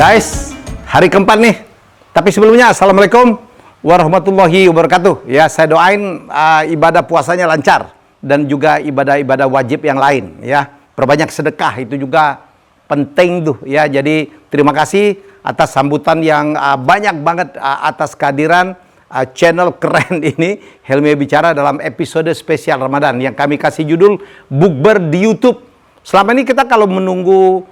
Guys, hari keempat nih. Tapi sebelumnya, Assalamualaikum warahmatullahi wabarakatuh. Ya, saya doain ibadah puasanya lancar. Dan juga ibadah-ibadah wajib yang lain. Ya, perbanyak sedekah, itu juga penting tuh. Ya, jadi terima kasih atas sambutan yang banyak banget atas kehadiran channel keren ini. Helmi Bicara dalam episode spesial Ramadan. Yang kami kasih judul Bukber di YouTube. Selama ini kita kalau menunggu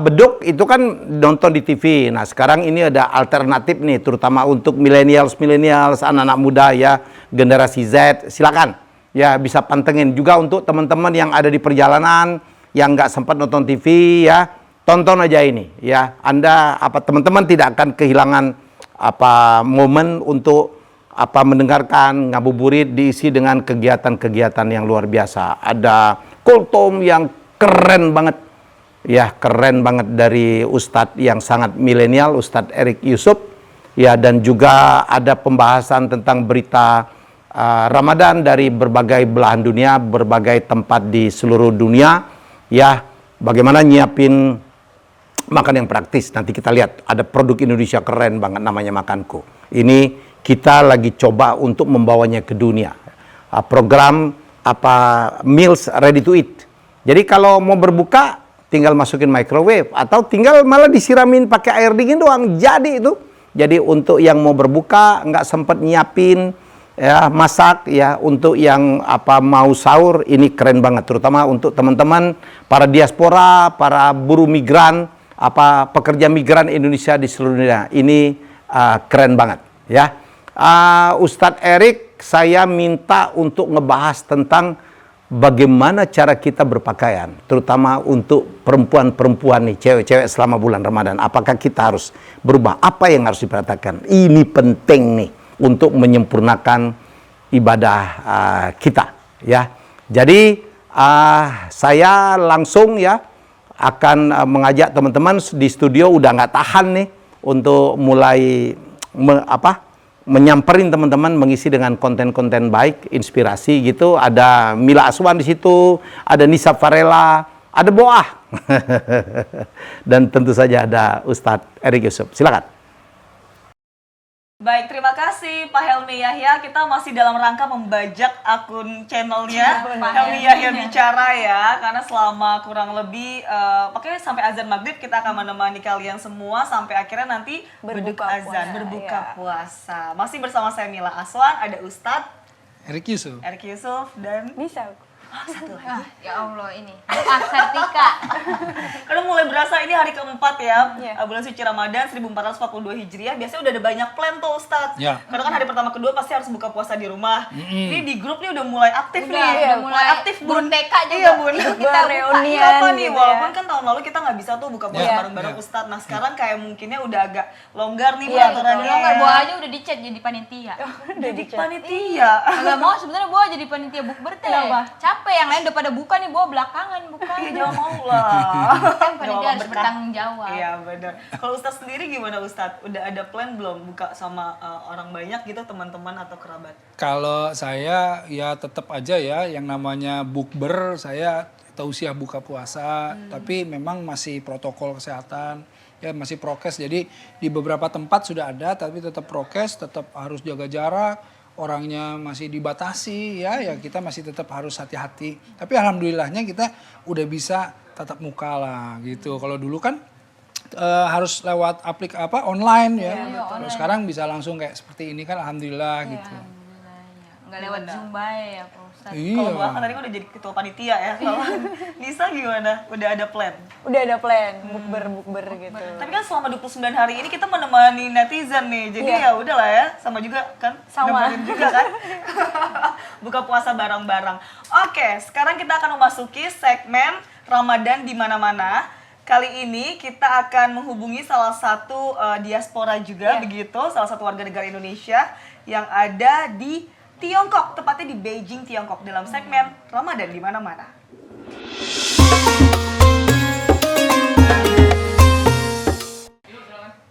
beduk itu kan nonton di TV. Nah, sekarang ini ada alternatif nih, terutama untuk millennials, anak-anak muda ya, generasi Z. Silakan ya, bisa pantengin juga untuk teman-teman yang ada di perjalanan, yang nggak sempat nonton TV ya, tonton aja ini ya. Anda teman-teman tidak akan kehilangan momen untuk mendengarkan ngabuburit diisi dengan kegiatan-kegiatan yang luar biasa. Ada kultum yang keren banget. Ya, keren banget dari Ustadz yang sangat milenial, Ustadz Erik Yusuf. Ya, dan juga ada pembahasan tentang berita Ramadan dari berbagai belahan dunia, berbagai tempat di seluruh dunia. Ya, bagaimana nyiapin makan yang praktis. Nanti kita lihat, ada produk Indonesia keren banget namanya Makanku. Ini kita lagi coba untuk membawanya ke dunia. Program Meals Ready to Eat. Jadi kalau mau berbuka, tinggal masukin microwave atau tinggal malah disiramin pakai air dingin doang, jadi itu. Jadi untuk yang mau berbuka nggak sempat nyiapin ya, masak ya, untuk yang mau sahur, ini keren banget, terutama untuk teman-teman para diaspora, para buruh migran, pekerja migran Indonesia di seluruh dunia. Ini keren banget ya. Ustadz Erik, saya minta untuk ngebahas tentang bagaimana cara kita berpakaian, terutama untuk perempuan-perempuan nih, cewek-cewek selama bulan Ramadan. Apakah kita harus berubah? Apa yang harus diperhatikan? Ini penting nih untuk menyempurnakan ibadah kita, ya. Jadi saya langsung ya akan mengajak teman-teman di studio, udah nggak tahan nih untuk mulai menyamperin teman-teman, mengisi dengan konten-konten baik, inspirasi gitu. Ada Mila Aswan di situ, ada Nisa Farela, ada Boah. Dan tentu saja ada Ustadz Erik Yusuf. Silakan. Baik, terima kasih Pak Helmi Yahya. Kita masih dalam rangka membajak akun channelnya Helmi Yahya Bicara ya. Karena selama kurang lebih pokoknya sampai azan maghrib kita akan menemani kalian semua sampai akhirnya nanti berbuka puasa. Masih bersama saya Mila Aswan, ada Ustadz Erik Yusuf dan bisa. satu lagi. Ya Allah, ini Sartika. Karena mulai berasa ini hari keempat ya, Yeah. bulan suci Ramadan 1442 Hijriah. Biasanya udah ada banyak plan tuh Ustadz. Yeah. Karena kan hari pertama kedua pasti harus buka puasa di rumah. Ini di grup nih udah mulai aktif nih. Udah mulai aktif Bun TK juga. Iya Bun. Kita reunian Apa nih, gitu walaupun ya. kan tahun lalu kita nggak bisa tuh buka puasa Yeah. bareng-bareng Ustadz. Nah sekarang kayak mungkinnya udah agak longgar nih Iya, peraturannya. longgar. Boa aja udah dicat jadi panitia. Jadi panitia. Agak mau sebenarnya Boa jadi panitia bukber teh. Kenapa? Capek, yang lain udah pada buka nih, Boa belakangan buka. Iya jangan mau lah. Kan panitia Nggak harus berkah. bertanggung jawab. Iya benar. Kalau Ustadz sendiri gimana Ustadz? Udah ada plan belum buka sama orang banyak gitu, teman-teman atau kerabat? Kalau saya ya tetap aja ya yang namanya bukber, saya tausiah buka puasa, tapi memang masih protokol kesehatan, ya masih prokes. Jadi di beberapa tempat sudah ada, tapi tetap prokes, tetap harus jaga jarak, orangnya masih dibatasi, ya kita masih tetap harus hati-hati. Tapi alhamdulillahnya kita udah bisa tatap muka lah gitu. Kalau dulu kan harus lewat online ya. Kalau sekarang bisa langsung kayak seperti ini kan alhamdulillah gitu. Enggak lewat Zoom bae ya, Pak Ustadz. Kalau Boa kan tadi kan udah jadi ketua panitia ya. Kalau Nisa gimana? Udah ada plan? Udah ada plan, bukber gitu. Tapi kan selama 29 hari ini kita menemani netizen nih. Jadi ya udahlah ya, sama juga kan? Sama. Nemenin juga kan? Buka puasa bareng-bareng. Oke, sekarang kita akan memasuki segmen Ramadan di mana-mana. Kali ini kita akan menghubungi salah satu diaspora juga begitu, salah satu warga negara Indonesia yang ada di Tiongkok, tepatnya di Beijing, Tiongkok, dalam segmen Ramadan di mana-mana.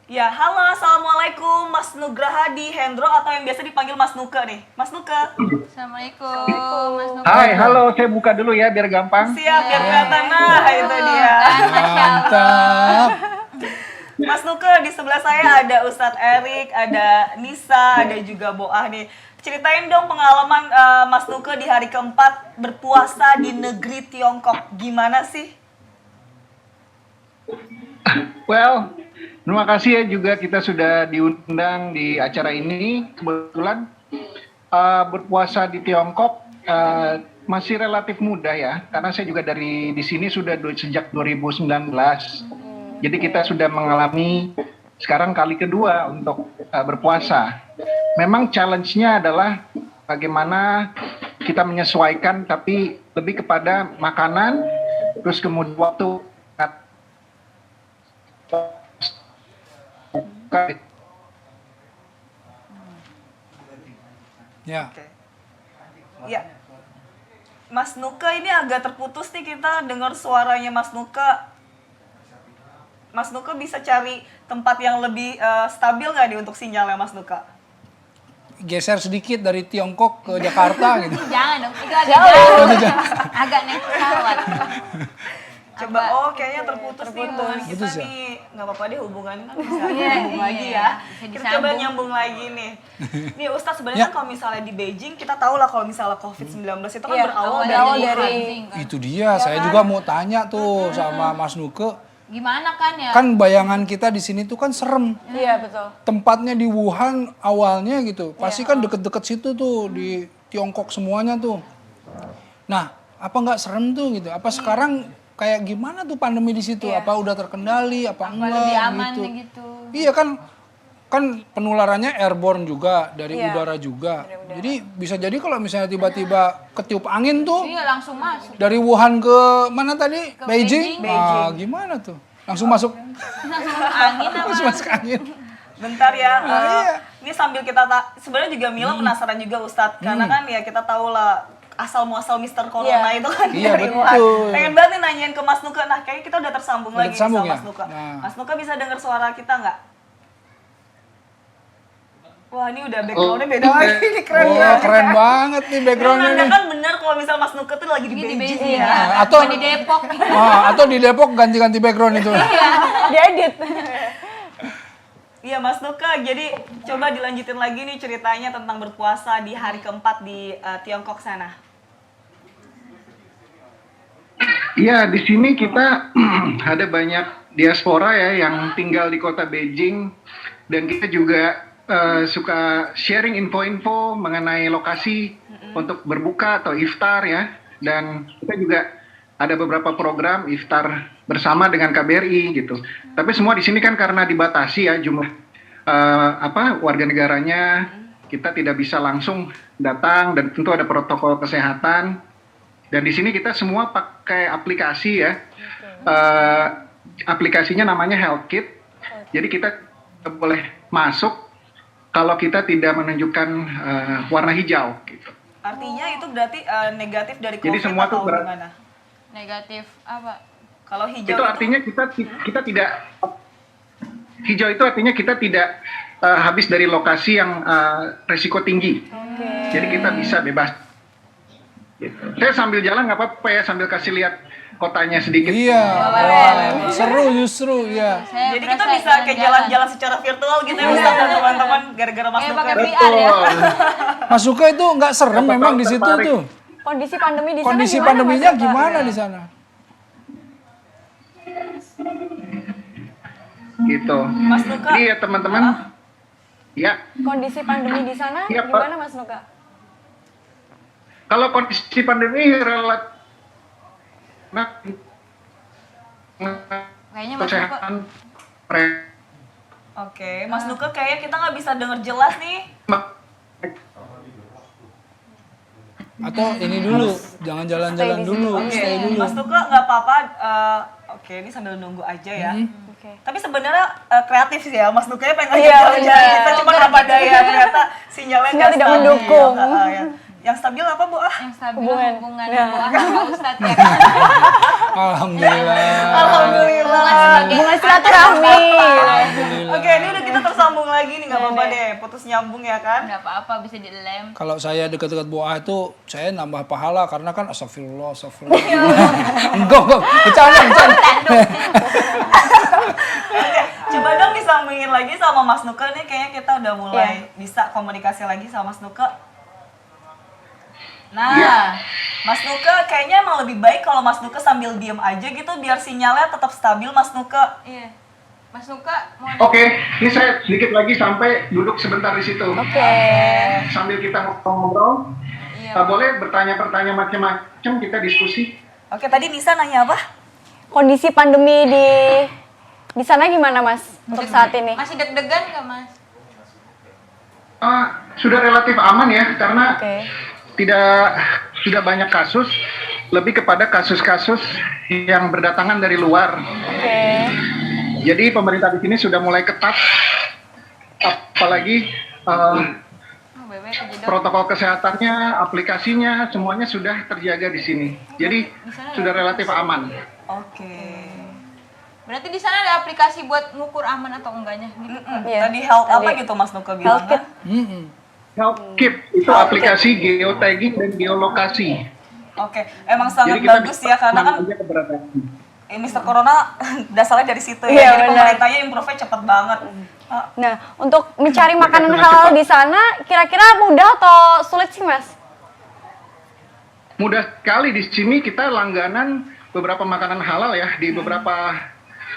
Ya, halo, assalamualaikum Mas Nugraha di Hendro atau yang biasa dipanggil Mas Nuke nih. Mas Nuke. Assalamualaikum Mas Nuka. Hai, halo, saya buka dulu ya biar gampang. Siap, biar kelihatan. Nah, itu dia. Mantap. Mas Nuke, di sebelah saya ada Ustadz Erik, ada Nisa, ada juga Boah nih. Ceritain dong pengalaman Mas Nuke di hari keempat berpuasa di negeri Tiongkok. Gimana sih? Well, terima kasih ya juga kita sudah diundang di acara ini. Kebetulan berpuasa di Tiongkok masih relatif mudah ya, karena saya juga di sini sudah sejak 2019. Jadi kita sudah mengalami sekarang kali kedua untuk berpuasa. Memang challenge-nya adalah bagaimana kita menyesuaikan, tapi lebih kepada makanan, terus kemudian waktu Ya. Oke. Ya. Mas Nuke ini agak terputus nih, kita dengar suaranya Mas Nuke. Mas Nuke bisa cari tempat yang lebih stabil nggak nih untuk sinyalnya Mas Nuke? Geser sedikit dari Tiongkok ke Jakarta gitu. Jangan dong, itu agak jauh. Agak naik pesawat. Coba, kayaknya terputus nih hubungan kita Putus ya? nih. Nggak apa-apa deh, hubungan kan bisa Iya, nyambung lagi iya. ya. Bisa Kita disambung. coba nyambung lagi nih. Nih Ustaz, sebenarnya Ya. kan kalau misalnya di Beijing, kita tahu lah kalau misalnya COVID-19 itu kan Iya, berawal berawal dari dari Kan. Itu dia, saya juga mau tanya tuh sama Mas Nuke. Gimana kan ya? Kan bayangan kita di sini tuh kan serem. Iya betul. Tempatnya di Wuhan awalnya gitu. Pasti kan deket-deket situ tuh di Tiongkok semuanya tuh. Nah, apa nggak serem tuh gitu? Apa sekarang kayak gimana tuh pandemi di situ? Apa udah terkendali? Apa enggak? lebih aman gitu? gitu. Iya kan penularannya airborne juga dari Iya. udara juga. Jadi bisa jadi kalau misalnya tiba-tiba ketiup angin tuh Iya langsung masuk. dari Wuhan ke mana tadi? Ke Beijing. Beijing. Ah, gimana tuh? Langsung masuk Langsung masuk angin apa? langsung masuk angin. Bentar ya, iya. ini sambil kita sebenarnya juga Mila penasaran juga Ustadz, karena kan ya kita tahu lah asal muasal Mister Corona itu kan Iya, dari betul. Wuhan. Pengen banget nih nanyain ke Mas Nuke, nah kayaknya kita udah tersambung Udah lagi nih tersambung sama ya? Mas Nuke. Nah. Mas Nuke bisa dengar suara kita nggak? Wah ini udah backgroundnya beda lagi, ini keren Oh, banget. keren banget nih backgroundnya nih. Menandakan benar kalau misal Mas Nuke tuh lagi di Di Beijing Beijing ya. ya. Atau Bukan di Depok. atau di Depok ganti-ganti background itu. Diedit. Iya Mas Nuke, jadi coba dilanjutin lagi nih ceritanya tentang berpuasa di hari keempat di Tiongkok sana. Iya, di sini kita ada banyak diaspora ya yang tinggal di kota Beijing, dan kita juga suka sharing info-info mengenai lokasi untuk berbuka atau iftar ya, dan kita juga ada beberapa program iftar bersama dengan KBRI gitu. Tapi semua di sini kan karena dibatasi ya jumlah warga negaranya, kita tidak bisa langsung datang dan tentu ada protokol kesehatan. Dan di sini kita semua pakai aplikasi ya. Aplikasinya namanya HealthKit. Jadi kita boleh masuk kalau kita tidak menunjukkan warna hijau gitu. Artinya itu berarti negatif dari Jadi COVID semua atau tuh gimana? Negatif apa? Kalau hijau Itu artinya kita tidak, hijau itu artinya kita tidak habis dari lokasi yang resiko tinggi. Jadi kita bisa bebas. Gitu. Saya sambil jalan nggak apa-apa ya, sambil kasih lihat kotanya sedikit. Iya. Wah, seru justru ya. Saya Jadi kita berasa bisa kayak jalan-jalan secara virtual gitu ya Ustaz dan teman-teman gara-gara Mas Kayak Nuke. pakai VR ya. Mas Suka itu nggak serem Apa memang di tahu situ tertarik? tuh. Kondisi pandemi di sana Kondisi gimana, pandeminya Mas Nuke? gimana di sana? Gitu. Mas Nuke. Jadi ya teman-teman, ya Kondisi pandemi di sana Iya, Pak. gimana Mas Nuka? kalau kondisi pandemi relatif, Kayaknya Mas Nuke kesehatan Oke, Mas Nuke kayaknya kita nggak bisa denger jelas nih. Atau ini dulu, jangan jalan-jalan Stay di dulu, Oke, stay dulu. Mas Nuke nggak apa-apa. Oke, ini sambil nunggu aja ya. Oke. Tapi sebenarnya kreatif sih ya, Mas Nuke pengen ngajak Iya, jalan-jalan. bener. Kita cuma nggak pada ya, ternyata sinyalnya Sinyal nggak tidak stabil. mendukung. Ya. Yang stabil apa Bu? yang stabil Hubungan. hubungan Ya. Bu Ah sama Ustadz ya. Alhamdulillah. Alhamdulillah. Hubungan silaturahmi. Oke, ini udah kita tersambung lagi nih, nggak apa-apa deh, putus nyambung ya kan? Nggak apa-apa bisa dilem. Kalau saya dekat-dekat buah itu, saya nambah pahala karena kan astagfirullah, astagfirullah. Enggak, bercanda. Coba dong disambungin lagi sama Mas Nuke nih, kayaknya kita udah mulai bisa komunikasi lagi sama Mas Nuke. Nah, Mas Nuke kayaknya emang lebih baik kalau Mas Nuke sambil diem aja gitu biar sinyalnya tetap stabil Mas Nuke. Iya. Mas Nuka mau Oke, ini saya sedikit lagi sampai duduk sebentar di situ. Oke. Sambil kita ngobrol, boleh bertanya-pertanya macam-macam, kita diskusi. Oke, tadi Nisa nanya apa? Kondisi pandemi di sana gimana Mas untuk saat ini? masih deg-degan nggak Mas? Sudah relatif aman ya, karena Oke. tidak banyak kasus, lebih kepada kasus-kasus yang berdatangan dari luar. Oke. Jadi pemerintah di sini sudah mulai ketat, apalagi Bebek kejedot. protokol kesehatannya, aplikasinya, semuanya sudah terjaga di sini. Jadi sudah relatif aman. Oke. Berarti di sana ada aplikasi buat ngukur aman atau enggaknya gitu. Iya. Tadi health apa Tadi. gitu Mas Nuke Health kit. bilangnya? Health Keep itu aplikasi geotagging dan geolokasi. Oke, emang sangat Jadi kita bagus bisa ya karena kan aja keberadaan. Mr. Corona dasarnya dari situ ya. Iya, Jadi benar. pemerintahnya improve-nya cepet banget. Nah, untuk mencari makanan halal di sana kira-kira mudah atau sulit sih Mas? Mudah sekali di sini kita langganan beberapa makanan halal ya di beberapa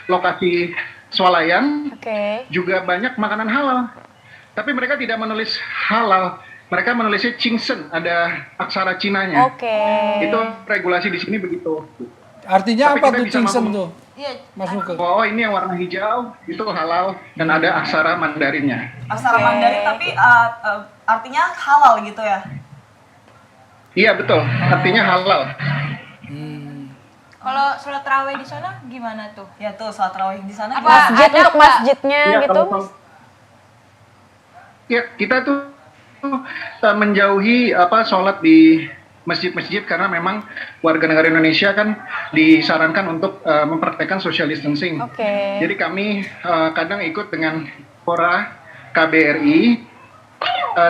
lokasi swalayan. Oke. Juga banyak makanan halal. Tapi mereka tidak menulis halal. Mereka menulisnya Chingsen, ada aksara Cinanya. Oke. Itu regulasi di sini begitu. Artinya Tapi apa kita tuh bisa Chingsen mampu. tuh, Iya. Mas Nuke? Oh, ini yang warna hijau, itu halal. Dan ada aksara Mandarinnya. Aksara Mandarin tapi artinya halal gitu ya. Iya, betul. Artinya halal. Kalau sholat tarawih di sana gimana tuh? Ya tuh sholat tarawih di sana. Apa? Masjid Ada untuk nggak? masjidnya Iya, gitu. kalau- Ya, kita tuh menjauhi sholat di masjid-masjid karena memang warga negara Indonesia kan disarankan untuk mempraktekkan social distancing. Oke. Jadi kami kadang ikut dengan Pora KBRI,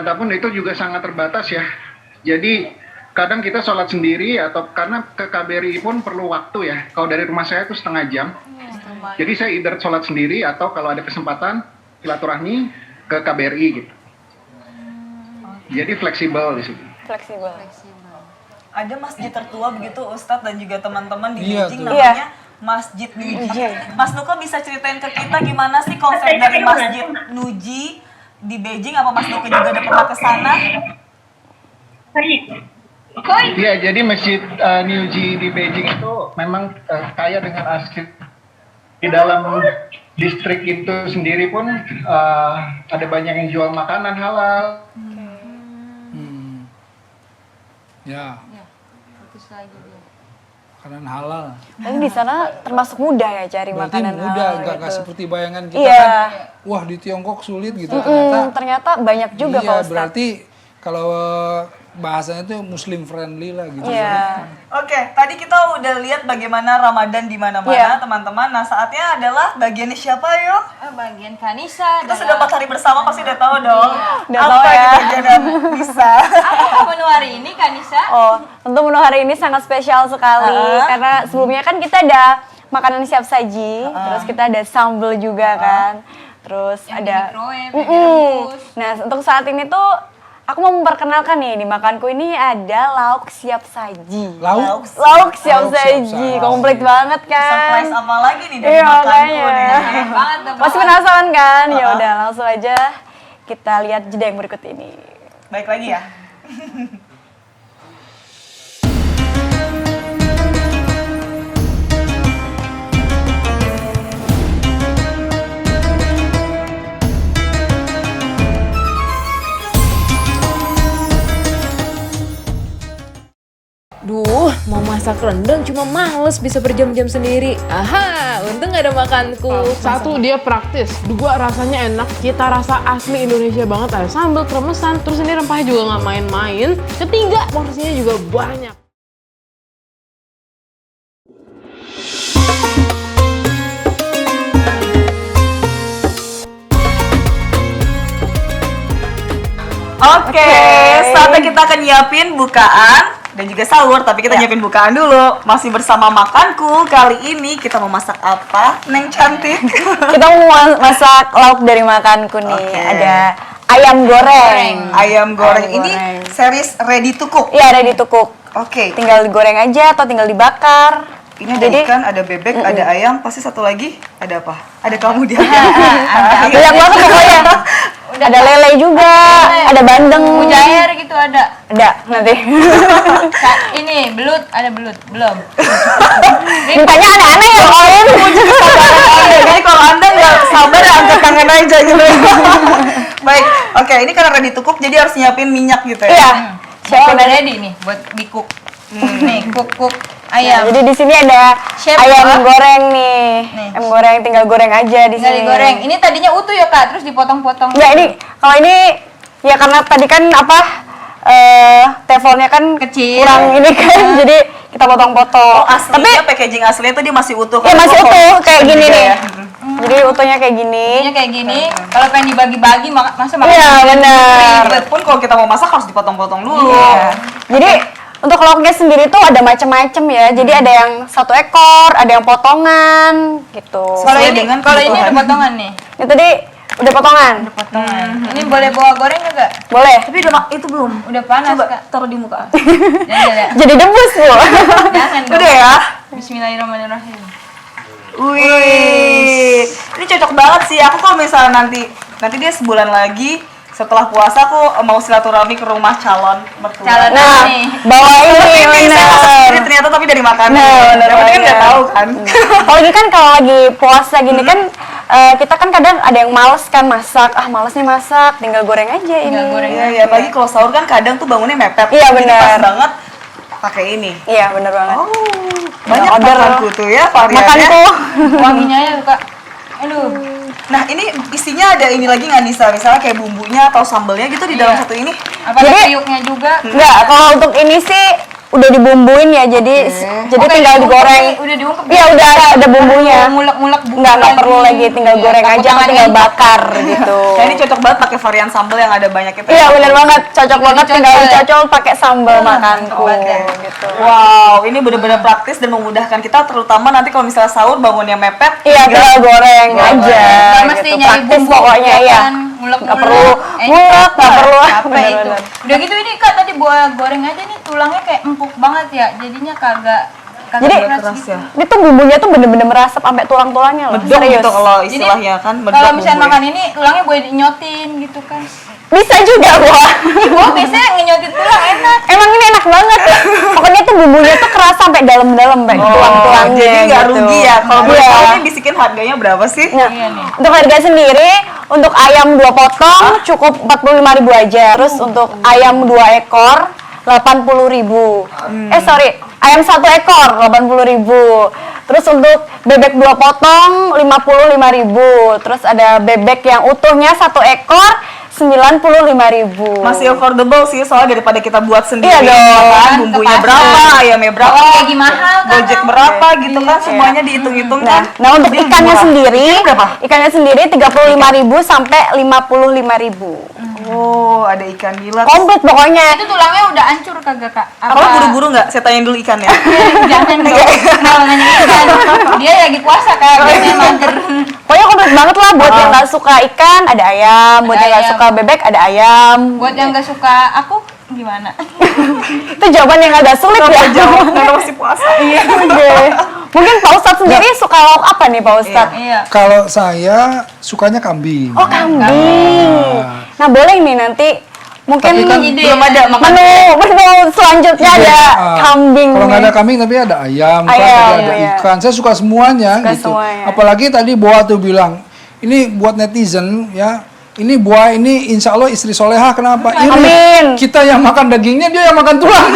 namun itu juga sangat terbatas ya. Jadi kadang kita sholat sendiri atau karena ke KBRI pun perlu waktu ya. Kalau dari rumah saya itu setengah jam. Jadi saya either sholat sendiri atau kalau ada kesempatan silaturahmi ke KBRI gitu. Jadi fleksibel di sini. Fleksibel. Ada masjid tertua begitu Ustadz dan juga teman-teman di Iya, Beijing tuh. namanya Masjid Nuji. Mas Nuke bisa ceritain ke kita gimana sih konsep dari Masjid Nuji di Beijing? Apa Mas Nuke juga udah pernah ke sana? Iya, jadi Masjid Niuji di Beijing itu memang kaya dengan arsip. Di dalam distrik itu sendiri pun ada banyak yang jual makanan halal. Ya, Ya. Fokus lagi dia. makanan halal. Tapi di sana termasuk mudah ya cari Berarti makanan mudah, halal nggak gitu. seperti bayangan kita Iya. kan. Wah, di Tiongkok sulit gitu. Ternyata banyak juga iya, Pak Ustadz. berarti kalau bahasanya tuh Muslim friendly lah gitu. Iya. Oke, tadi kita udah lihat bagaimana Ramadan di mana-mana, Iya. teman-teman. Nah, saatnya adalah bagiannya siapa yuk? Bagian Kanisa. Kita sudah 4 hari bersama pasti udah tahu dong. Udah Apa tahu di ya. bagian bisa? Apa menu hari ini Kanisa? Oh, tentu menu hari ini sangat spesial sekali karena sebelumnya kan kita ada makanan siap saji, terus kita ada sambal juga kan. Terus Yang ada di microwave, yang direbus. Nah, untuk saat ini tuh aku mau memperkenalkan nih di makanku ini ada lauk siap saji. Lauk? Lauk siap Lauk siap saji, saji. komplit banget kan. Surprise apa lagi nih dari Iya, makanku makanya. nih? Banyak banget tuh. Masih penasaran kan? Ya udah langsung aja kita lihat jeda yang berikut ini. Baik lagi ya. Duh, mau masak rendang cuma males bisa berjam-jam sendiri. Aha, untung gak ada makanku. Satu, dia praktis. Dua, rasanya enak. Cita rasa asli Indonesia banget. Ada sambal, kremesan. Terus ini rempahnya juga nggak main-main. Ketiga, porsinya juga banyak. Oke, saatnya kita akan nyiapin bukaan dan juga sahur, tapi kita nyiapin bukaan dulu. Masih bersama Makanku. Kali ini kita mau masak apa, Neng cantik? Kita mau masak lauk dari Makanku nih. Oke. Ada ayam goreng. Ayam goreng. Ayam Ini goreng. series ready to cook. Iya, ready to cook. Oke. Tinggal digoreng aja atau tinggal dibakar. Ini ada ikan, ada bebek, ada ayam, pasti satu lagi ada apa? Ada kamu dia. banyak banget pokoknya. Ada lele juga, ada bandeng. Mujair gitu ada. Ada nanti. Ini belut, ada belut belum? Mintanya aneh-aneh ya Oin. Jadi kalau Anda nggak sabar ya angkat tangan aja gitu. Baik, oke, ini karena ready to cook jadi harus nyiapin minyak gitu ya. Iya. Siapa udah ready nih buat di cook? Nih cook ayam. Nah, jadi di sini ada Chef ayam apa? goreng nih. Nih. Ayam goreng tinggal goreng aja di Tinggal sini. digoreng. Ini tadinya utuh ya kak, terus dipotong-potong. Ya ini kalau ini ya karena tadi kan apa teflonnya kan Kecil. kurang ini kan jadi kita potong-potong. Aslinya packaging aslinya tuh dia masih utuh. Ya masih utuh kayak gini nih. Ya. Jadi utuhnya kayak gini. Ini kayak gini. Kalau pengen dibagi-bagi, masa makan Iya sendiri? benar. Ribet pun kalau kita mau masak harus dipotong-potong dulu. Iya. Jadi untuk lauknya sendiri tuh ada macam-macam ya. Jadi ada yang 1 ekor, ada yang potongan gitu. Kalau Sesuai ini, dengan kalau ini kebutuhan. ada potongan nih. Ini tadi udah potongan. Potongan. Ini boleh bawa goreng juga? Boleh. Tapi itu belum. Udah panas Coba kak. taruh di muka. Jangan. Jadi debus, Bu. Jangan dong. Udah ya. Bismillahirrahmanirrahim. Wih, ini cocok banget sih. Aku kalau misalnya nanti dia sebulan lagi setelah puasa aku mau silaturahmi ke rumah calon mertua. Calon. Nah, Nih. bawa ini Ini saya masak sendiri bener. ternyata tapi dari makanan. Nah, bener Yang penting kan nggak banget. tahu kan. Apalagi kan kalau lagi puasa gini kan kita kan kadang ada yang males kan masak. Ah, males nih masak, tinggal goreng aja ini. Tinggal goreng. Iya, ya apalagi kalau sahur kan kadang tuh bangunnya mepet. Iya, Jadi bener. pas banget pakai ini. Iya, bener banget. Oh, banyak order. makanku tuh ya variannya. Makanku. Wanginya ya kak. Aduh. Nah, ini isinya ada ini lagi nggak Nisa? Misalnya kayak bumbunya atau sambelnya gitu di dalam satu ini? Apa ada Jadi- kriuknya juga? Enggak, kalau untuk ini sih udah dibumbuin ya. Jadi tinggal digoreng. Udah diungkep. Iya, udah ada bumbunya. Mulek-mulek bumbu. Nggak perlu lagi, tinggal Iya, goreng aja atau potongannya tinggal itu. bakar gitu. Nah, ini cocok banget pakai varian sambel yang ada banyak itu. Iya, bener banget. Cocok banget tinggal Cocok. dicocol pakai sambal makanku banget. gitu. Wow, ini benar-benar praktis dan memudahkan kita terutama nanti kalau misalnya sahur bangunnya mepet. Iya, tinggal goreng aja. Nggak mesti gitu. nyari Praktis bumbu. pokoknya ya. kan, mulek-mulek. Nggak perlu mulek, nggak perlu. Capek itu. Bener-bener. Udah gitu ini kak tadi buat goreng aja nih tulangnya kayak empuk banget ya. Jadinya kagak Jadi keras gitu. ya. ini tuh bumbunya tuh bener-bener meresap sampai tulang-tulangnya loh. Medok Serius. gitu kalau Jadi istilahnya kan. medok kalau misalnya bumbunya. makan ini tulangnya boleh dinyotin gitu kan. Bisa juga, Wah. Gue biasanya ngenyotin tulang enak. Emang ini enak banget. Pokoknya tuh bumbunya tuh keras sampai dalam-dalam sampai tulang-tulangnya. Jadi nggak gitu. rugi ya. Kalau boleh Iya. tahu nih bisikin harganya berapa sih? Nah, Iya nih. untuk harga sendiri, untuk ayam 2 potong cukup 45.000 aja. Terus untuk ayam 2 ekor 80.000. Sorry, ayam 1 ekor 80.000. Terus untuk bebek 2 potong 55.000. Terus ada bebek yang utuhnya 1 ekor 95.000. Masih affordable sih soalnya daripada kita buat sendiri. Iya dong. Kan, bumbunya Ke pasar. berapa, ayamnya berapa, Lagi mahal kan. gojek berapa gitu kan semuanya dihitung-hitung kan. Nah, untuk Jadi ikannya murah. sendiri, berapa? ikannya sendiri 35.000 sampai 55.000. Oh, ada ikan nila. Komplit pokoknya. Itu tulangnya udah hancur kagak kak? Kalau buru-buru nggak? Saya tanyain dulu ikannya. Jangan dong. Kalau nanya ikan, dia lagi puasa kak. Biasanya mager. Pokoknya komplit banget lah buat yang nggak suka ikan ada ayam, buat Ada yang nggak ayam. suka bebek ada ayam. Buat yang nggak suka aku gimana? Itu jawaban yang agak sulit ya. Jawab karena masih puasa. Iya. Oke. Mungkin Pak Ustadz sendiri suka lauk apa nih Pak Ustadz? Iya. Kalau saya sukanya kambing. Oh kambing. Nah boleh nih nanti mungkin Tapi kan Belum ada makan. menu selanjutnya ada Ah, kambing. Kalau nggak nih. ada kambing tapi ada ayam, kan, Ayam, tadi ada iya. ikan. Saya suka semuanya Suka gitu. semuanya. Apalagi tadi Boa tuh bilang, ini buat netizen ya. Ini Boa ini insya Allah istri soleha. Kenapa? Iri. Amin. Kita yang makan dagingnya, dia yang makan tulang.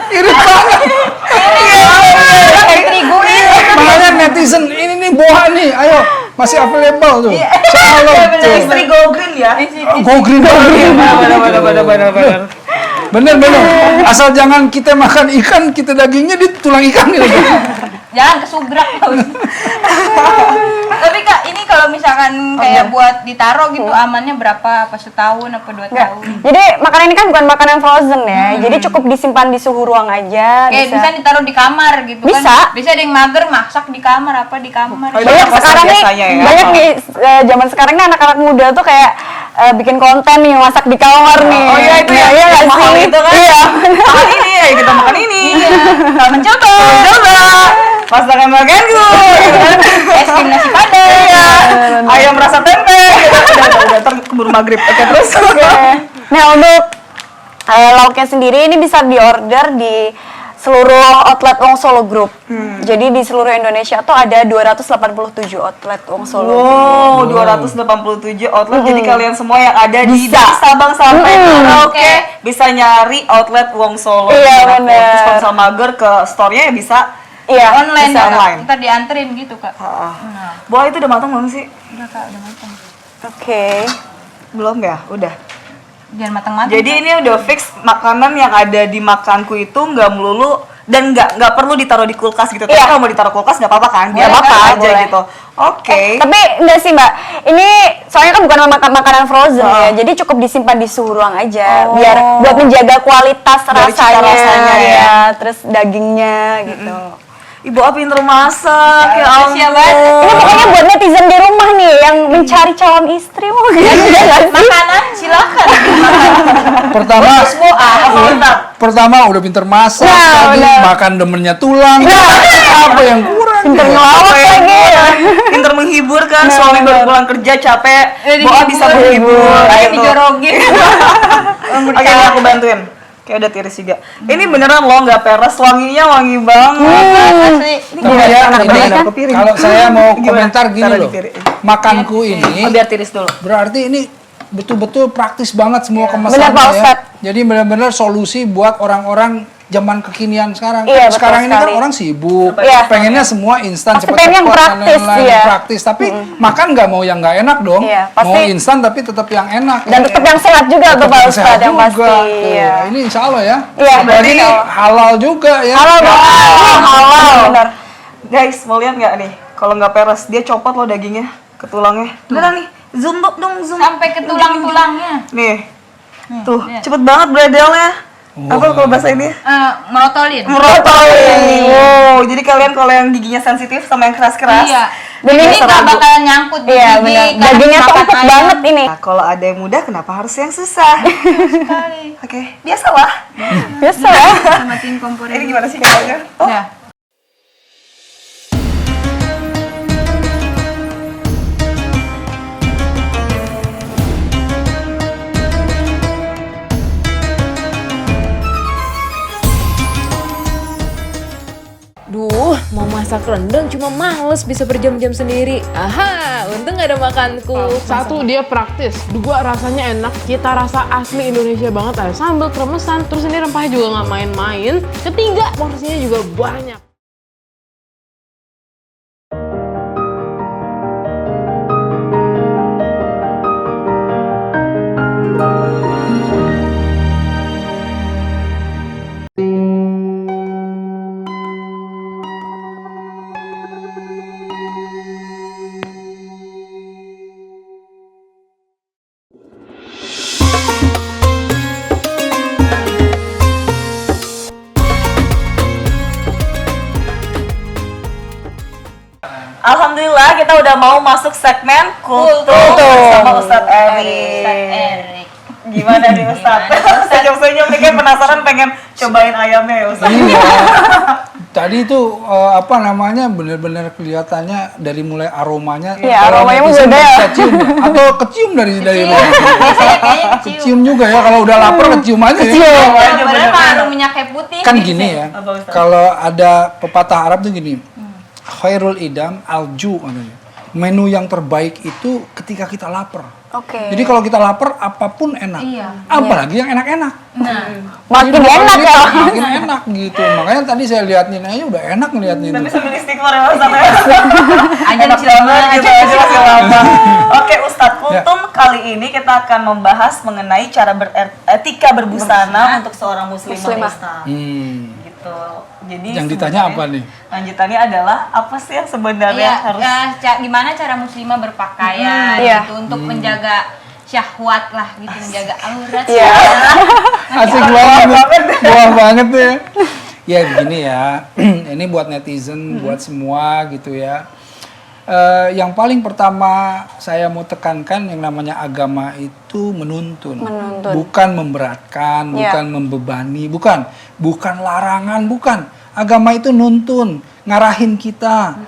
Irit banget. Kayak terigu nih. Makanya netizen ini nih Boa nih, ayo masih available tuh. Shalom tuh. Istri go green ya. Go green, go green. Benar. Bener. Asal jangan kita makan ikan, kita dagingnya di tulang ikan gitu. Jangan kesubrak. Tapi kak, ini kalau kalau misalkan kayak buat ditaruh gitu amannya berapa? Apa setahun apa 2 Enggak. tahun? Jadi makanan ini kan bukan makanan frozen ya. Jadi cukup disimpan di suhu ruang aja. Kayak bisa ditaruh di kamar gitu Bisa. kan. Bisa ada yang mager masak di kamar apa di kamar. Oh, itu Banyak apa sekarang nih, biasanya ya? banyak di zaman sekarang nih anak-anak muda tuh kayak bikin konten nih masak di kamar nih. Oh iya itu ya, nggak mahal sih? itu kan. Iya. Makan ini, ayo kita makan ini. Nah, mencoba. Masakan makanku. Es krim nasi padang. Iya. Ayam rasa tempe. Udah ntar keburu maghrib. Oke terus. Nah untuk lauknya sendiri ini bisa diorder di seluruh outlet Wong Solo Group. Jadi di seluruh Indonesia tuh ada 287 outlet Wong Solo Group. Wow, 287 outlet. Jadi kalian semua yang ada di dari Sabang sampai Merauke bisa nyari outlet Wong Solo. Iya, Dimanapun. bener. Terus kalau misal mager ke store-nya ya bisa. Iya, Online bisa Kak. online. Kita dianterin gitu Kak. Boah itu udah matang belum sih? Udah Kak, udah matang. Oke. Belum ya? Udah. Jangan matang-matang. Jadi ini udah fix makanan yang ada di makanku itu nggak melulu dan nggak perlu ditaruh di kulkas gitu. Tapi Iya. kalau mau ditaruh kulkas nggak apa-apa kan? Dia Boleh, apa Kak, aja boleh. gitu. Oke. Tapi enggak sih Mbak, ini soalnya kan bukan makanan frozen ya, jadi cukup disimpan di suhu ruang aja, biar buat menjaga kualitas Dari cita rasanya ya. terus dagingnya gitu. Ibu Api pinter masak ya Makasih ya, Mbak. ampun. Ini pokoknya buat netizen di rumah nih yang mencari calon istri mungkin. Iya nggak sih? Makanan silakan. Pertama, pertama udah pinter masak, Nah, lagi bener. makan demennya tulang. Apa yang kurang? Pinter ngelawak lagi. Pinter menghibur kan, suami baru pulang kerja capek, Boa bisa menghibur. Kayak gitu. dijorogin. Oke, ini aku bantuin. Kayak udah tiris juga. Ini beneran loh nggak peres, wanginya wangi banget. Asli. Tapi ya, ini bener-bener ke piring. kalau saya mau Gimana? komentar gini Taruh di loh, piring. makanku ini Oh, biar tiris dulu. berarti ini betul-betul praktis banget semua Benar, Pak kemasannya ya. Ustadz. Jadi benar-benar solusi buat orang-orang zaman kekinian sekarang. Iya, betul Sekarang ini kan sekali. orang sibuk, Iya. pengennya semua instan, Pasti cepat-cepat pengen yang dan praktis, lain-lain, iya. praktis. Tapi makan nggak mau yang nggak enak dong. Iya, Mau pasti. instan tapi tetap yang enak. Dan tetap yang sehat juga tuh Pak Tetap Ustadz sehat yang juga. pasti. Tuh, Iya. ini insya Allah ya. Iya, Apalagi berarti ini halal juga ya. Halal dong. Halal. Benar. Guys, mau lihat nggak nih? Kalau nggak peres, dia copot loh dagingnya ke tulangnya. Beneran nih, zoom dong, zoom. Sampai ke tulang-tulangnya. Nih, tuh, cepet banget bredelnya. Apa kalau bahasa ini? Merotolin. Merotolin. Wow, jadi kalian kalau yang giginya sensitif sama yang keras-keras. Iya. Dan Dan ini ini nggak bakalan nyangkut di Iya gigi. benar. karena Dagingnya tuh makan empuk ayam. banget ini. Nah, kalau ada yang mudah, kenapa harus yang susah? Sekali. Oke, biasalah. Biasa ya. Matiin kompor Ini gimana sih caranya? Oh, Udah. Duh, mau masak rendang cuma males bisa berjam-jam sendiri. Aha, untung ada makanku. Satu, dia praktis. Dua, rasanya enak. Cita rasa asli Indonesia banget. Ada sambal kremesan. Terus ini rempahnya juga nggak main-main. Ketiga, porsinya juga banyak. Alhamdulillah kita udah mau masuk segmen kultur sama Ustadz Erik. Gimana nih Ustadz? Senyum-senyum nih, kayak penasaran pengen cobain ayamnya ya Ustadz. Iya. Tadi itu apa namanya benar-benar kelihatannya dari mulai aromanya. Iya, kalau aromanya netizen beda ya. bisa cium ya? Atau kecium dari rumah. Biasanya kayaknya kecium. Kecium juga ya kalau udah lapar kecium aja. Ya. Padahal mah harum minyak kayak putih. Kan gini ya. Apa, Ustaz? Kalau ada pepatah Arab tuh gini. Khairul idam alju katanya. Menu yang terbaik itu ketika kita lapar. Oke. Jadi kalau kita lapar apapun enak. Iya. Apalagi yang enak-enak. Nah, Makin enak ya. Makin enak gitu. Makanya tadi saya liatin aja udah enak ngeliatin Tapi itu. sambil istighfar ya Ustadz ya. ajan silama Gitu aja masih lama. Oke Ustadz, Ya. kultum kali ini kita akan membahas mengenai cara beretika berbusana untuk seorang muslimah Muslimah. Islam. Hmm. Gitu. Betul. Jadi Yang ditanya sebenarnya apa nih? Lanjutannya adalah apa sih yang sebenarnya Iya, harus gimana cara muslimah berpakaian Iya. gitu untuk menjaga syahwat lah gitu, menjaga aurat. Iya. Asik banget, wah banget tuh ya. Ya begini ya, ini buat netizen, buat semua gitu ya. Yang paling pertama saya mau tekankan yang namanya agama itu menuntun. Bukan memberatkan, Iya. bukan membebani, bukan larangan, bukan. Agama itu nuntun, ngarahin kita,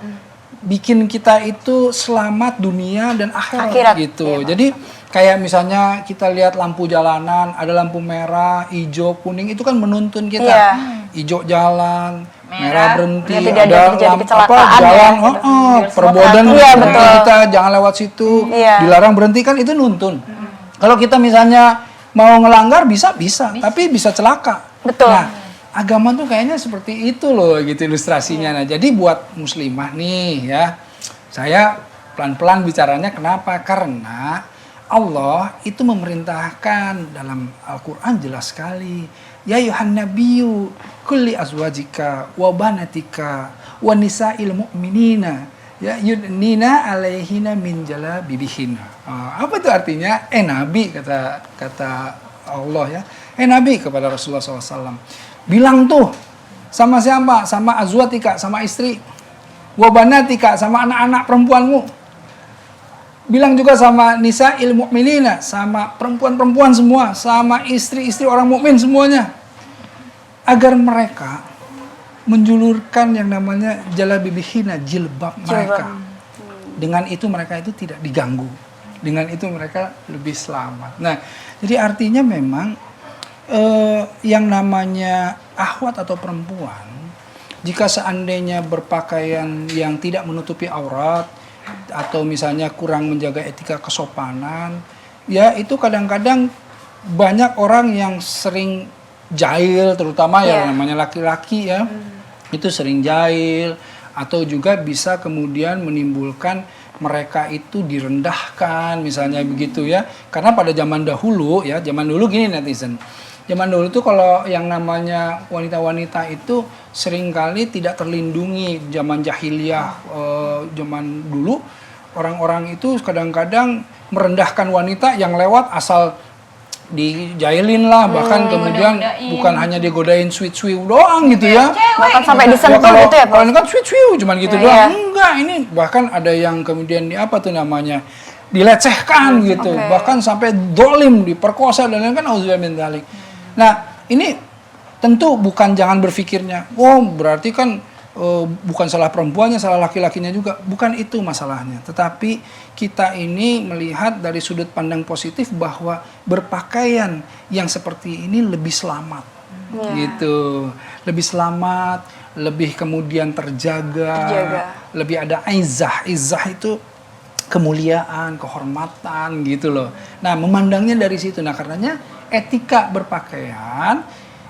bikin kita itu selamat dunia dan akhirat, gitu. Jadi kayak misalnya kita lihat lampu jalanan, ada lampu merah, hijau, kuning, itu kan menuntun kita. Iya. Hijau jalan, merah berhenti, Biar tidak ada terjadi lampu kecelakaan jalan, ya, gitu. perbodan, Iya, berhenti betul. kita jangan lewat situ, Iya. dilarang berhenti, kan itu nuntun. Kalau kita misalnya mau ngelanggar bisa, tapi bisa celaka. Betul. Nah, agama tuh kayaknya seperti itu loh gitu ilustrasinya. Nah, jadi buat muslimah nih ya, saya pelan-pelan bicaranya kenapa? Karena Allah itu memerintahkan dalam Al-Quran jelas sekali. Ya ayuhan nabiyyu kulli azwajika wa banatika wa nisa'il mu'minina ya yudnina alaihina min jalabibihina. Apa itu artinya? Nabi kata Allah ya. Nabi kepada Rasulullah SAW. Bilang tuh sama siapa? Sama azwatika, sama istri. Wa banatika, sama anak-anak perempuanmu. Bilang juga sama nisa'il mu'minina, sama perempuan-perempuan semua, sama istri-istri orang mukmin semuanya. Agar mereka menjulurkan yang namanya jalabibihina, jilbab mereka. Dengan itu mereka itu tidak diganggu. Dengan itu mereka lebih selamat. Nah, jadi artinya memang yang namanya akhwat atau perempuan, jika seandainya berpakaian yang tidak menutupi aurat, atau misalnya kurang menjaga etika kesopanan, ya itu kadang-kadang banyak orang yang sering jahil, terutama ya namanya laki-laki ya, itu sering jahil, atau juga bisa kemudian menimbulkan mereka itu direndahkan, misalnya begitu ya. Karena pada zaman dahulu ya, zaman dulu gini netizen, zaman dulu tuh kalau yang namanya wanita-wanita itu seringkali tidak terlindungi. Zaman jahiliyah, zaman dulu orang-orang itu kadang-kadang merendahkan wanita yang lewat asal dijailin lah, bahkan kemudian bukan hanya digodain sweet doang gitu ya. Bahkan sampai disentuh gitu ya, Kalau ini kan sweet cuman gitu doang. Enggak, ini bahkan ada yang kemudian di apa tuh namanya? Dilecehkan gitu. Bahkan sampai dolim, diperkosa dan lain-lain, kan auzubillah min dzalik. Nah, ini tentu bukan jangan berpikirnya, oh berarti kan bukan salah perempuannya, salah laki-lakinya juga. Bukan itu masalahnya. Tetapi kita ini melihat dari sudut pandang positif bahwa berpakaian yang seperti ini lebih selamat. Gitu. Lebih selamat, lebih kemudian terjaga. Lebih ada izzah. Izzah itu kemuliaan, kehormatan gitu loh. Nah, memandangnya dari situ. Nah, karenanya etika berpakaian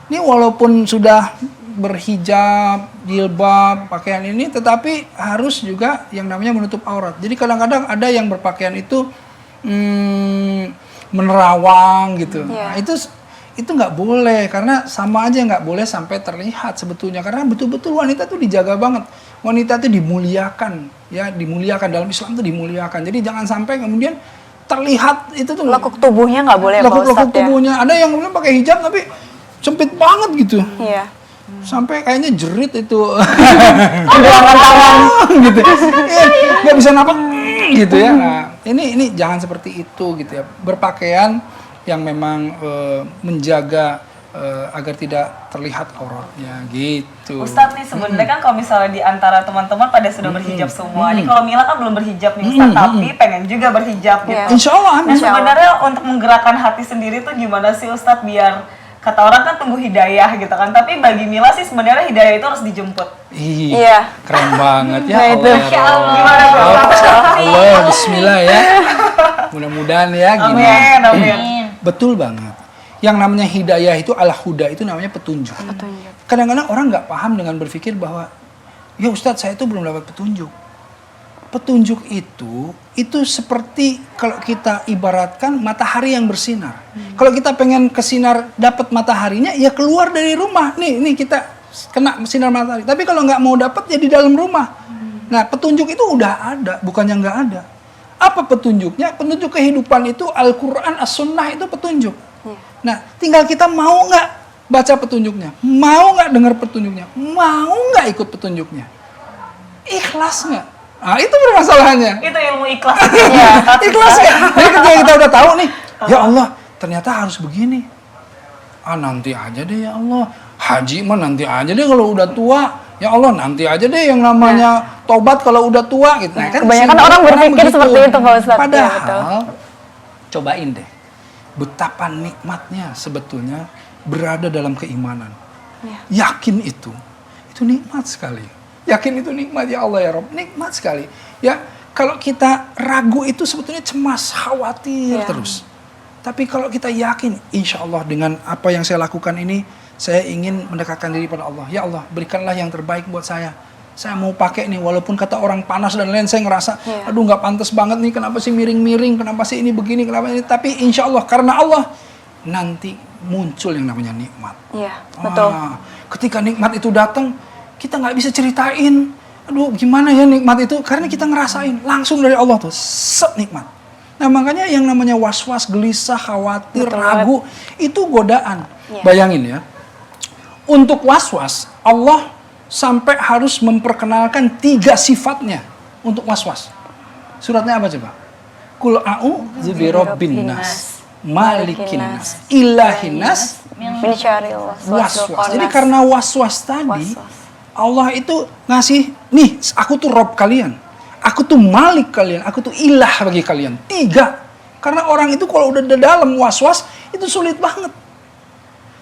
ini walaupun sudah berhijab, jilbab, pakaian ini, tetapi harus juga yang namanya menutup aurat. Jadi kadang-kadang ada yang berpakaian itu menerawang gitu. Nah, itu nggak boleh, karena sama aja nggak boleh sampai terlihat sebetulnya. Karena betul-betul wanita tuh dijaga banget. Wanita tuh dimuliakan, ya dimuliakan dalam Islam tuh dimuliakan. Jadi jangan sampai kemudian terlihat itu tuh lekuk tubuhnya nggak boleh, lekuk tubuhnya. Ada yang kemudian pakai hijab tapi sempit banget gitu. Iya. Sampai kayaknya jerit itu. Gelangan tangan gitu. Nggak bisa napas gitu ya. Nah, ini jangan seperti itu gitu ya. Berpakaian yang memang menjaga agar tidak terlihat auratnya gitu. Ustadz nih sebenarnya kan kalau misalnya di antara teman-teman pada sudah berhijab semua. Nih kalau Mila kan belum berhijab nih Ustadz, tapi pengen juga berhijab gitu. Insya Allah. Nah sebenarnya untuk menggerakkan hati sendiri tuh gimana sih Ustadz biar, kata orang kan tunggu hidayah gitu kan, tapi bagi Mila sih sebenarnya hidayah itu harus dijemput. Iya. Keren banget ya. Nah, itu. Masya Allah. Gimana bro? Allah, bismillah ya. Mudah-mudahan ya gini. Amin, amin. Betul banget. Yang namanya hidayah itu al-huda itu namanya petunjuk. Kadang-kadang orang nggak paham dengan berpikir bahwa ya Ustadz saya itu belum dapat petunjuk. Petunjuk itu seperti kalau kita ibaratkan matahari yang bersinar. Kalau kita pengen ke sinar dapat mataharinya ya keluar dari rumah. Nih kita kena sinar matahari. Tapi kalau nggak mau dapat ya di dalam rumah. Nah, petunjuk itu udah ada, bukannya nggak ada. Apa petunjuknya? Petunjuk kehidupan itu Al-Quran, As-Sunnah itu petunjuk. Nah, tinggal kita mau nggak baca petunjuknya, mau nggak dengar petunjuknya, mau nggak ikut petunjuknya, ikhlas nggak? Nah, itu permasalahannya. Itu ilmu ikhlas. Ikhlas nggak? Jadi ketika kita udah tahu nih, ya Allah, ternyata harus begini. Nanti aja deh ya Allah. Haji mah nanti aja deh kalau udah tua. Ya Allah, nanti aja deh yang namanya tobat kalau udah tua gitu. Nah, kan Kebanyakan orang berpikir seperti itu, Pak Ustadz. Padahal, Ya, betul. cobain deh. Betapa nikmatnya sebetulnya berada dalam keimanan. Yakin itu nikmat sekali. Yakin itu nikmat, ya Allah ya Rabb, nikmat sekali. Ya, kalau kita ragu itu sebetulnya cemas, khawatir terus. Tapi kalau kita yakin, insya Allah dengan apa yang saya lakukan ini, saya ingin mendekatkan diri pada Allah. Ya Allah, berikanlah yang terbaik buat saya. Saya mau pakai nih, walaupun kata orang panas dan lain, saya ngerasa, aduh nggak pantas banget nih, kenapa sih miring-miring, kenapa sih ini begini, kenapa ini. Tapi insya Allah, karena Allah, nanti muncul yang namanya nikmat. Iya, betul. Ketika nikmat itu datang, kita nggak bisa ceritain, aduh gimana ya nikmat itu, karena kita ngerasain langsung dari Allah tuh, set nikmat. Nah makanya yang namanya was-was, gelisah, khawatir, ragu, itu godaan. Bayangin ya, untuk was-was, Allah sampai harus memperkenalkan 3 sifatnya untuk was-was. Suratnya apa coba? Qul a'udzu birabbin nas, malikin nas, ilahin nas, min syarril was-was. Jadi karena was-was tadi, Allah itu ngasih, nih aku tuh Rob kalian, aku tuh Malik kalian, aku tuh ilah bagi kalian. 3. Karena orang itu kalau udah dalam was-was, itu sulit banget.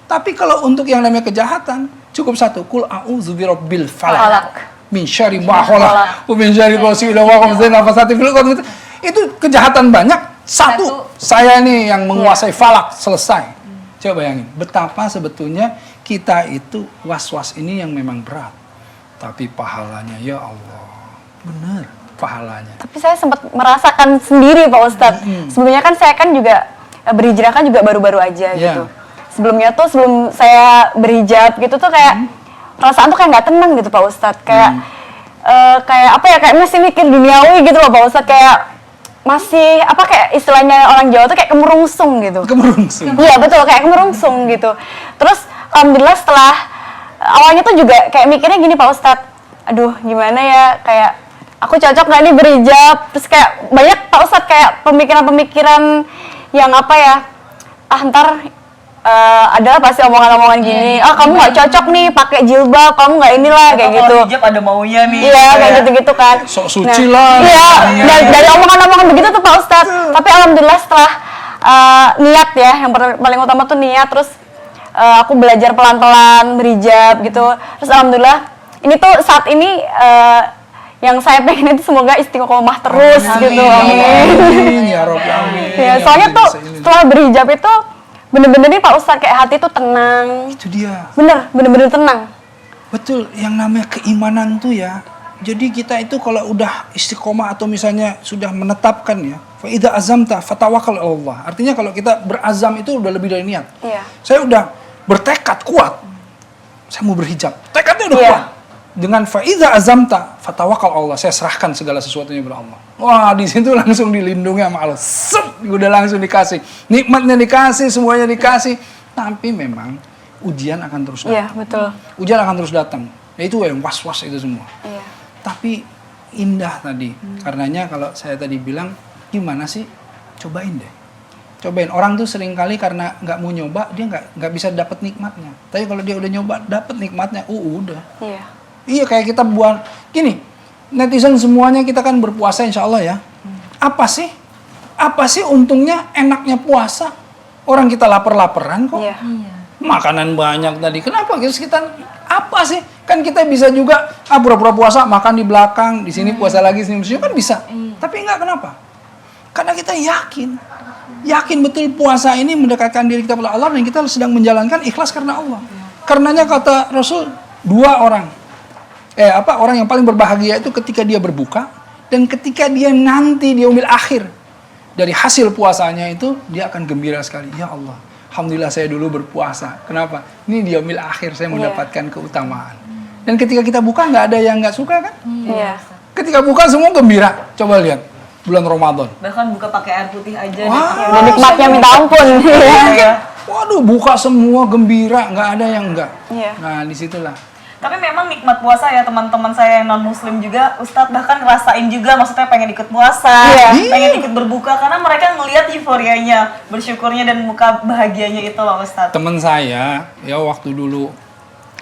Tapi kalau untuk yang namanya kejahatan, cukup 1. Qul a'udzu birabbil falaq. Min syarri ma khalaq. Wa min syarri ghasiqin idza waqab, nafasati fil qad. Itu kejahatan banyak. 1. Saya nih yang menguasai falak, selesai. Coba bayangin, betapa sebetulnya kita itu was-was ini yang memang berat. Tapi pahalanya, ya Allah, benar pahalanya. Tapi saya sempat merasakan sendiri Pak Ustadz. Sebelumnya kan saya kan juga berhijrah kan juga baru-baru aja gitu. Sebelumnya tuh sebelum saya berhijab gitu tuh kayak perasaan tuh kayak nggak tenang gitu Pak Ustadz. Kayak kayak apa ya, kayak masih mikir duniawi gitu loh Pak Ustadz. Kayak masih apa, kayak istilahnya orang Jawa tuh kayak kemerungsung gitu. Kemerungsung. Iya betul, kayak kemerungsung gitu. Terus alhamdulillah setelah awalnya tuh juga kayak mikirnya gini Pak Ustadz, aduh gimana ya, kayak aku cocok gak nih berhijab. Terus kayak banyak Pak Ustadz kayak pemikiran-pemikiran yang apa ya, ntar adalah pasti omongan-omongan gini, kamu nggak cocok nih pakai jilbab, kamu nggak inilah, kayak gitu. Kalau hijab ada maunya nih. Iya, kayak gitu-gitu kan. Sok suci lah. Iya, dari omongan-omongan begitu tuh Pak Ustadz. Tapi alhamdulillah setelah niat ya, yang paling utama tuh niat. Terus aku belajar pelan-pelan berhijab gitu. Terus alhamdulillah ini tuh saat ini yang saya pengen itu semoga istiqomah terus gitu. Amin ya Rabb, amin. Ya, soalnya tuh setelah berhijab itu bener-bener nih Pak Ustadz kayak hati tuh tenang. Itu dia. Bener-bener tenang. Betul, yang namanya keimanan tuh ya. Jadi kita itu kalau udah istiqomah atau misalnya sudah menetapkan ya, fa idza azamta fatawakkal 'ala Allah. Artinya kalau kita berazam itu udah lebih dari niat. Iya. Saya udah bertekad kuat. Saya mau berhijab. Tekadnya udah kuat. Dengan fa idza azamta fatawakkal 'ala Allah. Saya serahkan segala sesuatunya kepada Allah. Wah, di situ langsung dilindungi sama Allah. Udah langsung dikasih. Nikmatnya dikasih, semuanya dikasih. Tapi memang ujian akan terus datang. Iya, betul. Ujian akan terus datang. Ya itu yang was-was itu semua. Iya. Tapi indah tadi. Karenanya kalau saya tadi bilang, gimana sih? Cobain deh. Cobain. Orang tuh seringkali karena nggak mau nyoba, dia nggak bisa dapat nikmatnya. Tapi kalau dia udah nyoba, dapat nikmatnya, udah. Iya. Iya, kayak kita buat gini, netizen semuanya kita kan berpuasa insya Allah ya. Apa sih untungnya enaknya puasa? Orang kita lapar-laparan kok. Iya. Makanan banyak tadi. Kenapa kita apa sih? Kan kita bisa juga pura-pura puasa, makan di belakang, di sini puasa lagi, sini kan bisa. Tapi enggak, kenapa? Karena kita yakin betul puasa ini mendekatkan diri kita kepada Allah dan kita sedang menjalankan ikhlas karena Allah. Karenanya kata Rasul, 2 orang. Orang yang paling berbahagia itu ketika dia berbuka dan ketika dia nanti di yaumil akhir dari hasil puasanya itu dia akan gembira sekali. Ya Allah, alhamdulillah saya dulu berpuasa. Kenapa? Ini di yaumil akhir saya mendapatkan keutamaan. Dan ketika kita buka nggak ada yang nggak suka kan? Iya. Ketika buka semua gembira. Coba lihat bulan Ramadan. Bahkan buka pakai air putih aja. Wah. Dan nikmatnya minta ampun. Waduh, buka semua gembira, nggak ada yang enggak. Iya. Nah, disitulah. Tapi memang nikmat puasa ya teman-teman saya yang non muslim juga, Ustadz bahkan ngerasain juga, maksudnya pengen ikut puasa, pengen ikut berbuka karena mereka ngelihat euforianya, bersyukurnya dan muka bahagianya itu loh Ustadz. Teman saya ya waktu dulu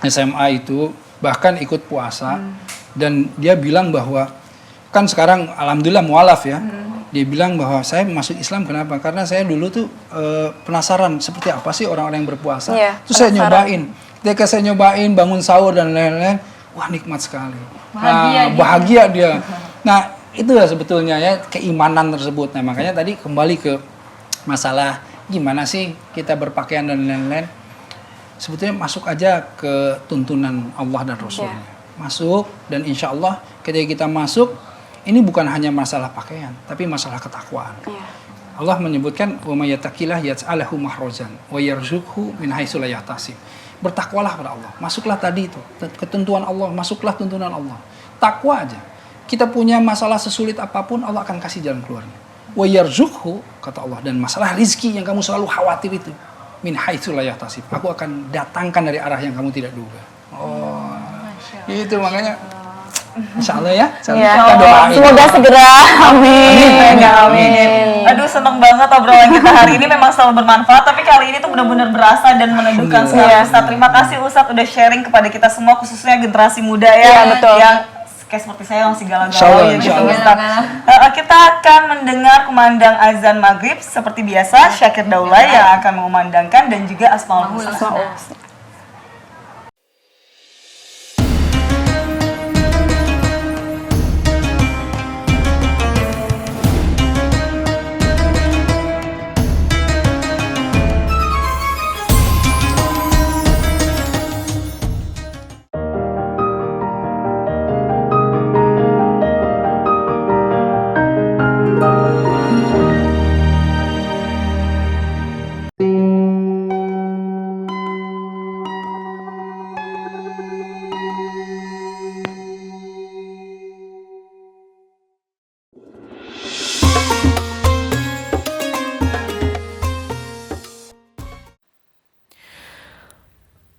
SMA itu bahkan ikut puasa dan dia bilang bahwa kan sekarang alhamdulillah mualaf ya. Dia bilang bahwa saya masuk Islam kenapa? Karena saya dulu tuh penasaran seperti apa sih orang-orang yang berpuasa. Iya, Terus saya nyobain. Ketika saya nyobain bangun sahur dan lain-lain, wah nikmat sekali. Bahagia dia. Nah, itu ya sebetulnya ya keimanan tersebut. Nah, makanya tadi kembali ke masalah gimana sih kita berpakaian dan lain-lain. Sebetulnya masuk aja ke tuntunan Allah dan Rasulnya. Masuk dan insya Allah ketika kita masuk, ini bukan hanya masalah pakaian, tapi masalah ketakwaan. Allah menyebutkan wa may yattaqillah yaj'alhu mahrajan wa yarzuqhu min haitsu la yahtasib. Bertakwalah pada Allah. Masuklah tadi itu, ketentuan Allah, masuklah tuntunan Allah. Takwa aja. Kita punya masalah sesulit apapun, Allah akan kasih jalan keluarnya. Wa yarzuqhu kata Allah, dan masalah rizki yang kamu selalu khawatir itu min haitsu la yahtasib. Aku akan datangkan dari arah yang kamu tidak duga. Oh. Itu makanya insya Allah ya. Kita doain. Semoga segera. Amin. Amin. Aduh seneng banget obrolan kita hari ini memang selalu bermanfaat, tapi kali ini tuh benar-benar berasa dan meneduhkan sekali Ustadz. Terima kasih Ustadz udah sharing kepada kita semua, khususnya generasi muda ya. Iya, betul. Yang kayak seperti saya masih galau-galau ya gitu Ustadz. Kita akan mendengar kumandang azan maghrib seperti biasa, Syakir Daulay yang akan mengumandangkan dan juga Asmaul Husna.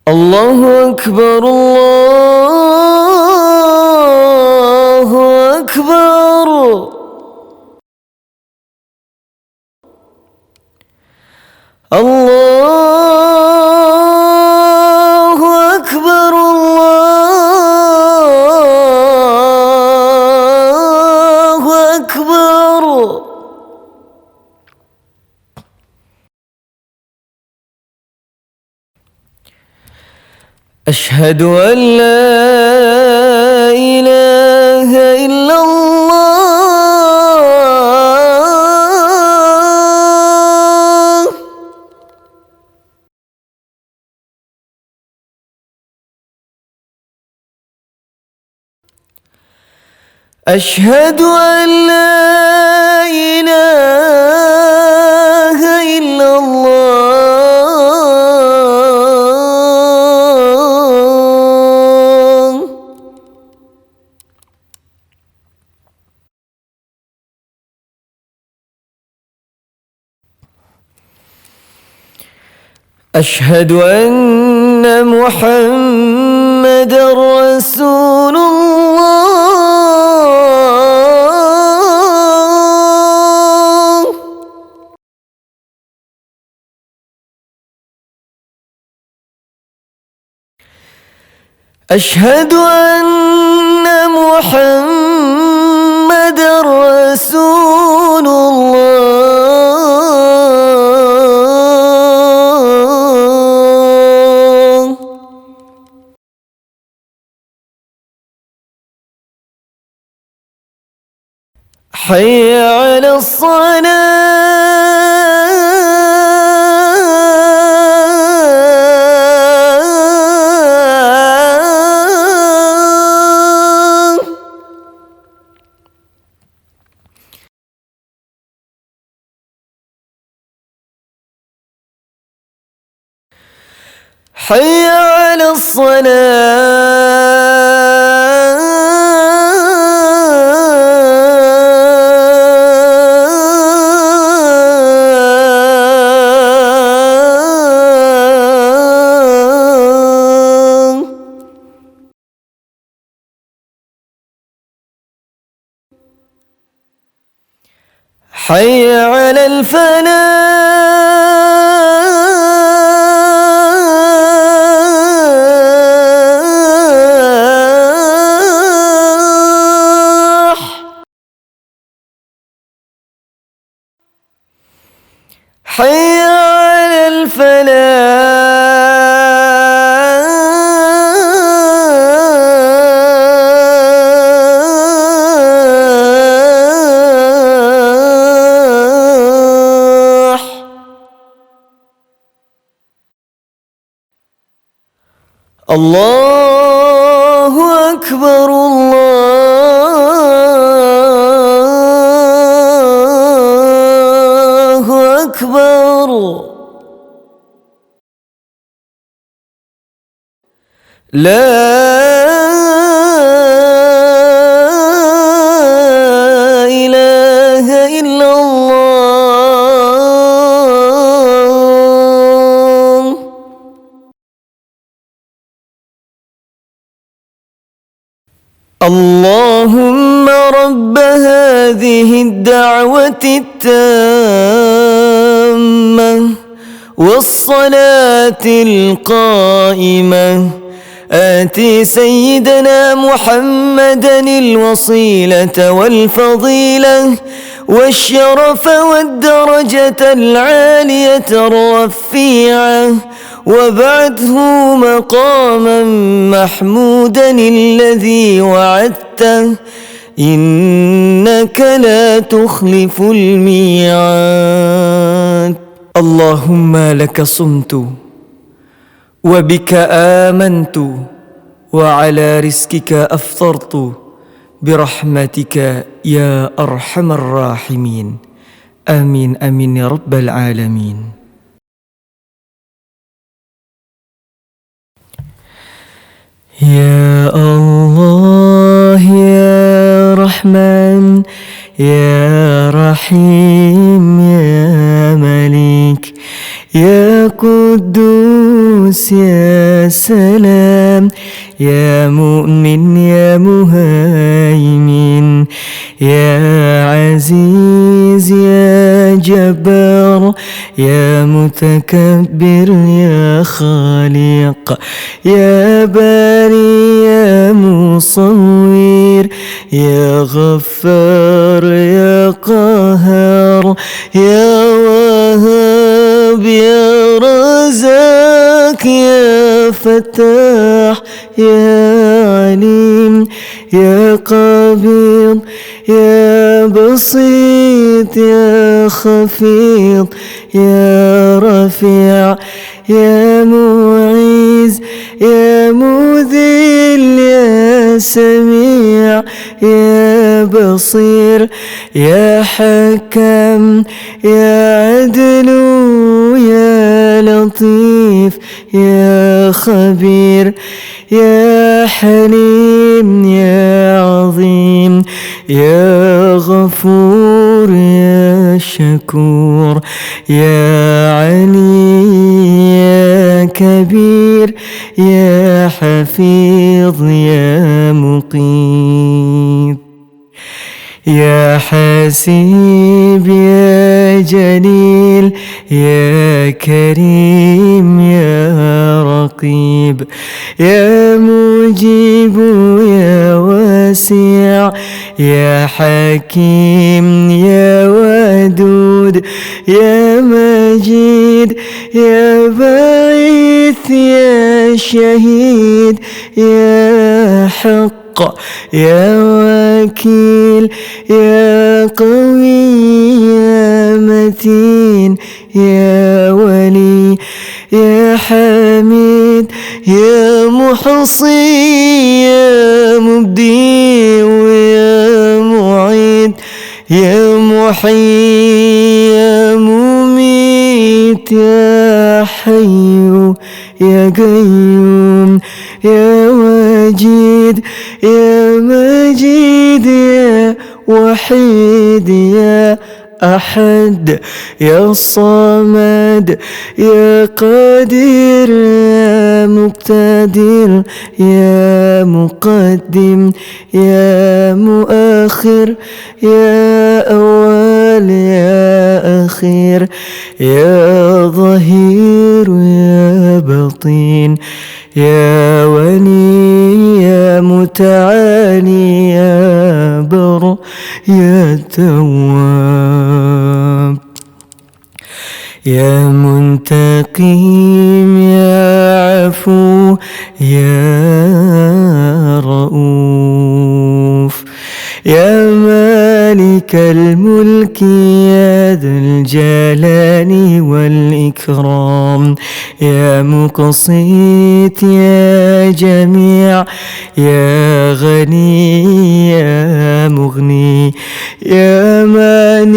الله أكبر الله أكبر الله أكبر الله أكبر أشهد أن لا إله إلا الله أشهد أن لا إله إلا الله أشهد أن محمد رسول الله أشهد أن محمد رسول الله حي على الصلاة حي على الصلاة حي على الفلاح حي على الفلاح الله أكبر الله أكبر لا إله إلا الله اللهم رب هذه الدعوة التامة والصلاة القائمة آتي سيدنا محمدا الوصيلة والفضيلة والشرف والدرجة العالية الرفيعة وابعثه مقاما محمودا الذي وعدته إنك لا تخلف الميعاد اللهم لك صمت وبك آمنت وعلى رزقك أفطرت برحمتك يا أرحم الراحمين آمين آمين يا رب العالمين. يا الله يا رحمن يا رحيم يا ملك يا قدوس يا سلام يا مؤمن يا مهيمن يا عزيز يا جبار يا متكبر يا خالق يا باري يا مصور يا غفار يا قهار يا وهاب يا رزاق يا فتاح يا عليم يا قبيض يا بسيط يا خفيض يا رفيع يا معيز يا مذل يا سميع يا بصير يا حكم يا عدل يا لطيف يا خبير يا حليم يا عظيم يا غفور يا شكور يا علي يا كبير يا حفيظ يا مقيت يا حسيب يا جليل يا كريم يا رقيب يا مجيب يا واسع يا حكيم يا ودود يا مجيد يا باعث يا شهيد يا حق يا وكيل يا قوي يا متين يا ولي يا حميد يا محصي يا مبدي ويا معيد يا محيي يا مميت يا حي يا قيوم يا واجد يا مجيد يا وحيد يا أحد يا صمد يا قادر يا مقتدر يا مقدم يا مؤخر يا أول يا أخير يا ظهير يا بطين يا ولي يا متعالي يا بر يا تواب يا منتقم يا عفو يا رؤوف يا مالك الملك يا ذا الجلال والإكرام يا مقسط يا جميع يا غني يا مغني يا مانع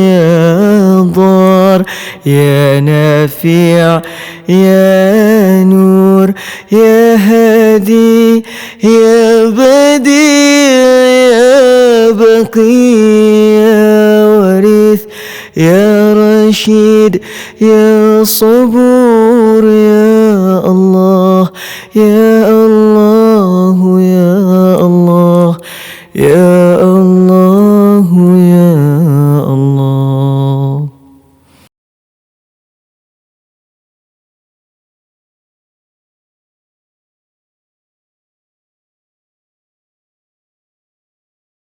يا ضار يا نافع يا نور يا هادي يا بديع يا بقي يا ورث يا رشيد يا صبور يا الله يا الله